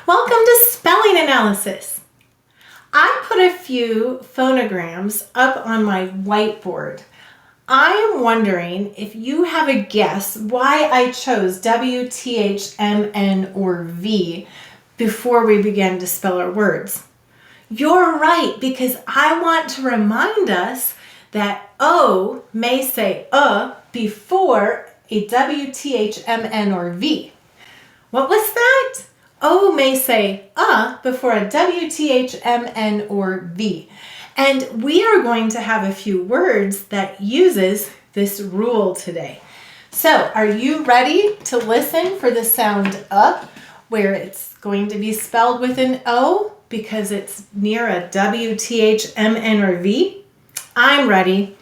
Welcome to Spelling Analysis. I put a few phonograms up on my whiteboard. I am wondering if you have a guess why I chose W, T, H, M, N, or V before we began to spell our words. You're right, because I want to remind us that O may say before a W, T, H, M, N, or V. What was that? O may say before a W, T, H, M, N, or V. And we are going to have a few words that uses this rule today. So, are you ready to listen for the sound where it's going to be spelled with an O because it's near a W, T, H, M, N, or V? I'm ready.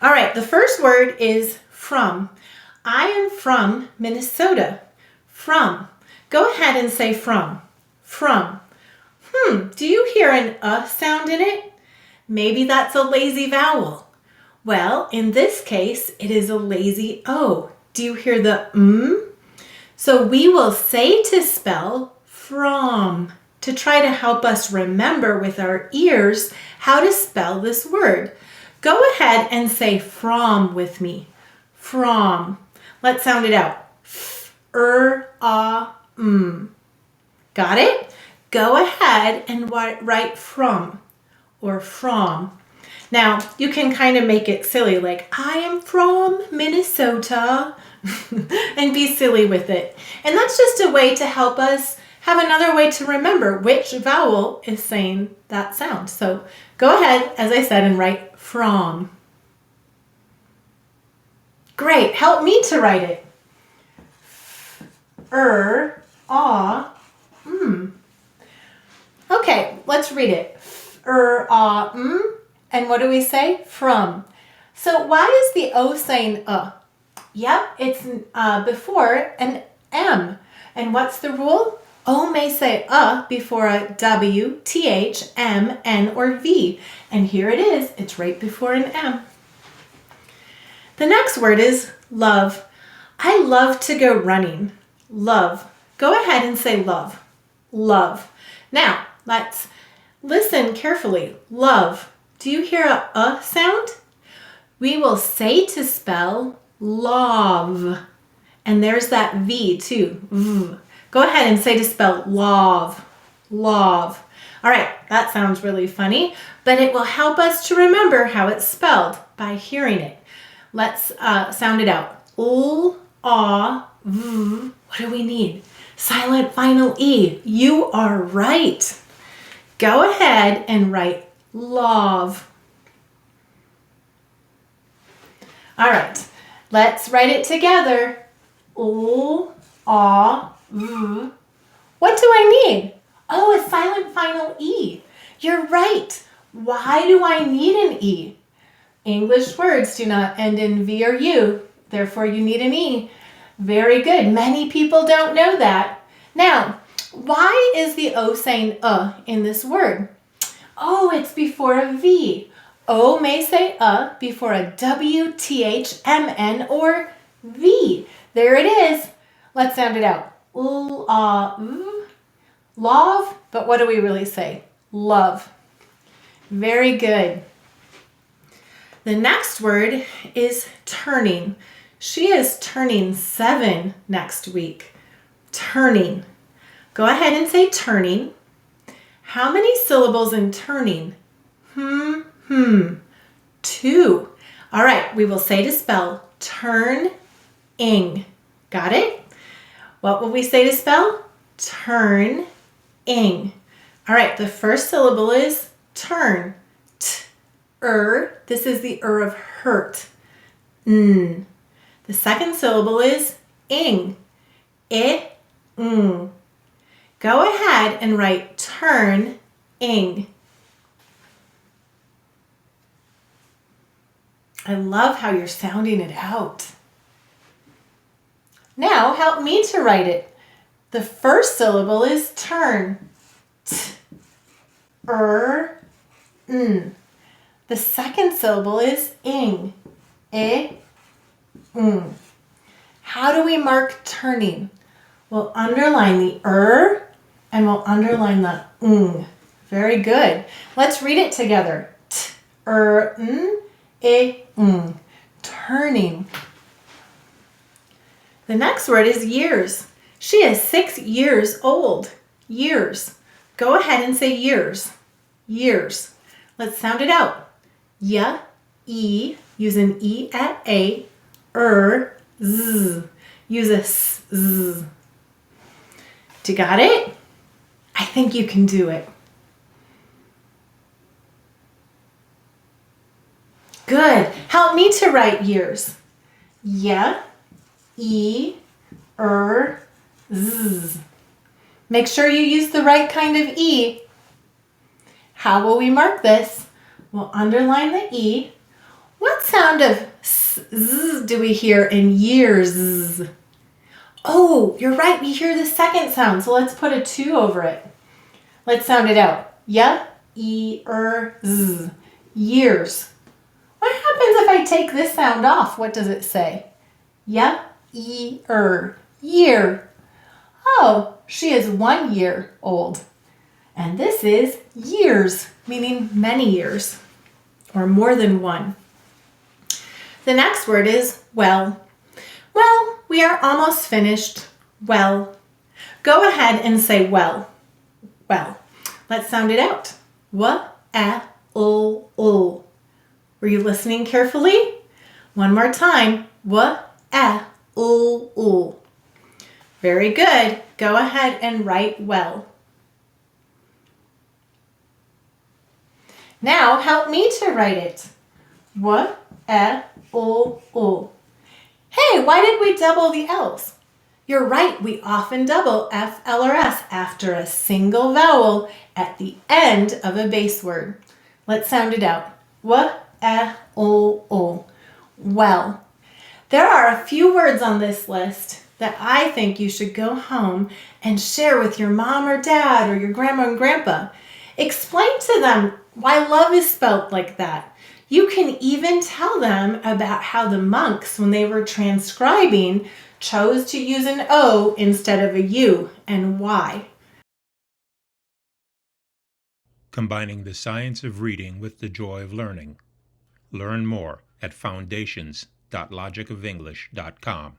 All right, the first word is from. I am from Minnesota. From. Go ahead and say from. From. Do you hear an sound in it? Maybe that's a lazy vowel. Well, in this case, it is a lazy O. Do you hear the So we will say to spell from to try to help us remember with our ears how to spell this word. Go ahead and say from with me. From. Let's sound it out. Got it? Go ahead and write from or from. Now, you can kind of make it silly, like I am from Minnesota, and be silly with it. And that's just a way to help us have another way to remember which vowel is saying that sound. So go ahead, as I said, and write from. Great, help me to write it. Okay, let's read it. And what do we say? From. So why is the O saying Yep, it's before an M. And what's the rule? O may say before a W, T, H, M, N, or V. And here it is. It's right before an M. The next word is love. I love to go running. Love. Go ahead and say love. Love. Now, let's listen carefully. Love. Do you hear a sound? We will say to spell love. And there's that V too. V. Go ahead and say to spell love. Love. All right, that sounds really funny, but it will help us to remember how it's spelled by hearing it. Let's sound it out. V. What do we need? Silent final E. You are right. Go ahead and write love. All right, let's write it together. What do I need? Oh, a silent final E. You're right. Why do I need an E? English words do not end in V or U, therefore you need an E. Very good. Many people don't know that. Now, why is the O saying in this word? Oh, it's before a V. O may say before a W, T, H, M, N, or V. There it is. Let's sound it out. Love, but what do we really say? Love. Very good. The next word is turning. She is turning 7 next week. Turning. Go ahead and say turning. How many syllables in turning? 2. All right, we will say to spell turn-ing. Got it? What will we say to spell? Turn-ing. All right, the first syllable is turn. This is the of hurt. The second syllable is ing. Go ahead and write turn-ing. I love how you're sounding it out. Now help me to write it. The first syllable is turn. The second syllable is ing. How do we mark turning? We'll underline the and we'll underline the ng. Very good. Let's read it together. N-I-ng. Turning. The next word is years. She is 6 years old. Years. Go ahead and say years. Years. Let's sound it out. Y, E, use an E at A, Z. Use a S, Z. You got it? I think you can do it. Good. Help me to write years. Y, E, Z. Make sure you use the right kind of E. How will we mark this? We'll underline the E. What sound of Z do we hear in years? Oh, you're right. We hear the second sound. So let's put a 2 over it. Let's sound it out. Y, E, Z. Years. What happens if I take this sound off? What does it say? Y, E, year. Oh, she is 1 year old. And this is years, meaning many years, or more than one. The next word is well. Well, we are almost finished. Well. Go ahead and say well. Well. Let's sound it out. W-E-L-L. Were you listening carefully? One more time. W-E-L-L. Very good. Go ahead and write well. Now help me to write it. W-E-L-L. Hey, why did we double the L's? You're right, we often double F, L, or S after a single vowel at the end of a base word. Let's sound it out. W-E-L-L. Well. There are a few words on this list that I think you should go home and share with your mom or dad or your grandma and grandpa. Explain to them why love is spelled like that. You can even tell them about how the monks, when they were transcribing, chose to use an O instead of a U, and why. Combining the science of reading with the joy of learning. Learn more at foundations.logicoфenglish.com.